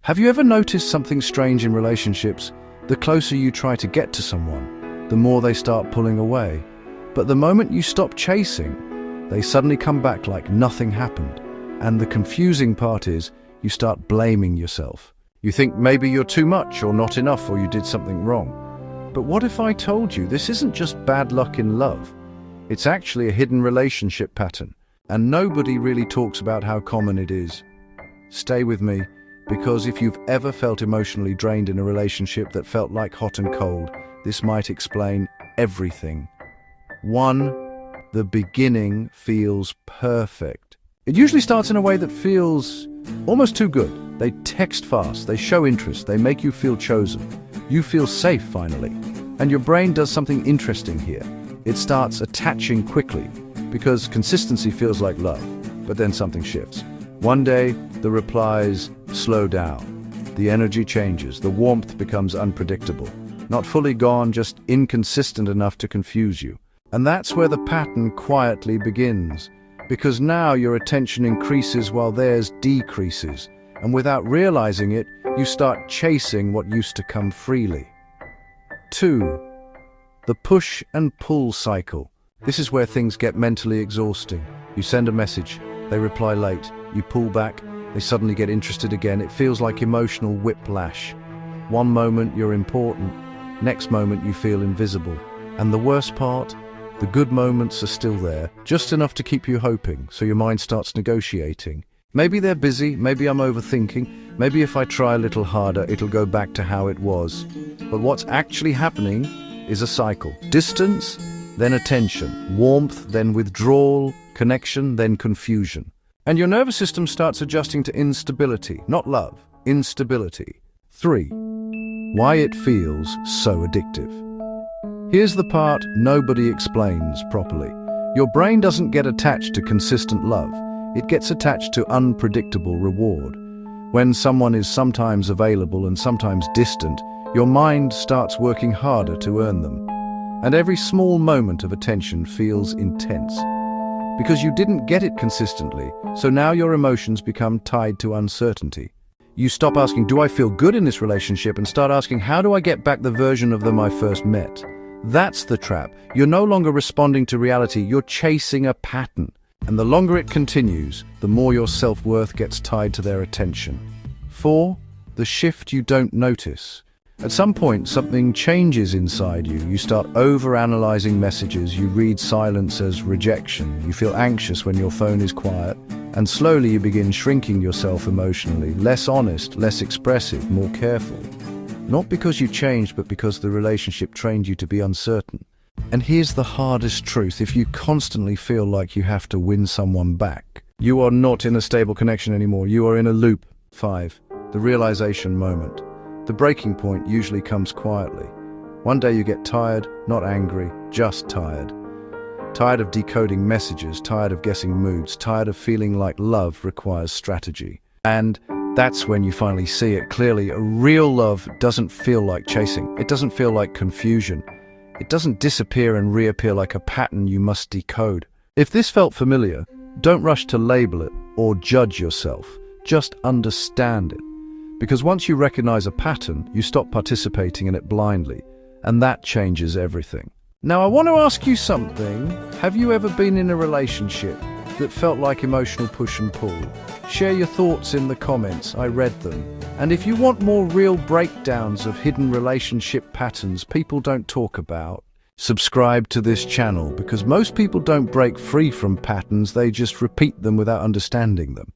Have you ever noticed something strange in relationships? The closer you try to get to someone, the more they start pulling away. But the moment you stop chasing, they suddenly come back like nothing happened. And the confusing part is, you start blaming yourself. You think maybe you're too much or not enough or you did something wrong. But what if I told you this isn't just bad luck in love? It's actually a hidden relationship pattern, and nobody really talks about how common it is. Stay with me, because if you've ever felt emotionally drained in a relationship that felt like hot and cold, this might explain everything. 1. The beginning feels perfect. It usually starts in a way that feels almost too good. They text fast, they show interest, they make you feel chosen. You feel safe finally. And your brain does something interesting here. It starts attaching quickly, because consistency feels like love. But then something shifts. One day, the replies slow down. The energy changes, the warmth becomes unpredictable. Not fully gone, just inconsistent enough to confuse you. And that's where the pattern quietly begins. Because now your attention increases while theirs decreases. And without realizing it, you start chasing what used to come freely. 2. The push and pull cycle. This is where things get mentally exhausting. You send a message, they reply late. You pull back, they suddenly get interested again. It feels like emotional whiplash. One moment you're important, next moment you feel invisible. And the worst part? The good moments are still there, just enough to keep you hoping, so your mind starts negotiating. Maybe they're busy, maybe I'm overthinking, maybe if I try a little harder, it'll go back to how it was. But what's actually happening is a cycle. Distance, then attention. Warmth, then withdrawal. Connection, then confusion. And your nervous system starts adjusting to instability, not love, instability. 3. Why it feels so addictive. Here's the part nobody explains properly. Your brain doesn't get attached to consistent love. It gets attached to unpredictable reward. When someone is sometimes available and sometimes distant, your mind starts working harder to earn them. And every small moment of attention feels intense. Because you didn't get it consistently, so now your emotions become tied to uncertainty. You stop asking, do I feel good in this relationship, and start asking, how do I get back the version of them I first met? That's the trap. You're no longer responding to reality, you're chasing a pattern. And the longer it continues, the more your self-worth gets tied to their attention. 4. The shift you don't notice. At some point, something changes inside you. You start over-analyzing messages, you read silence as rejection, you feel anxious when your phone is quiet, and slowly you begin shrinking yourself emotionally, less honest, less expressive, more careful. Not because you changed, but because the relationship trained you to be uncertain. And here's the hardest truth: if you constantly feel like you have to win someone back, you are not in a stable connection anymore, you are in a loop. 5. The realization moment. The breaking point usually comes quietly. One day you get tired, not angry, just tired. Tired of decoding messages, tired of guessing moods, tired of feeling like love requires strategy. And that's when you finally see it clearly. A real love doesn't feel like chasing. It doesn't feel like confusion. It doesn't disappear and reappear like a pattern you must decode. If this felt familiar, don't rush to label it or judge yourself. Just understand it. Because once you recognize a pattern, you stop participating in it blindly, and that changes everything. Now, I want to ask you something. Have you ever been in a relationship that felt like emotional push and pull? Share your thoughts in the comments, I read them. And if you want more real breakdowns of hidden relationship patterns people don't talk about, subscribe to this channel, because most people don't break free from patterns, they just repeat them without understanding them.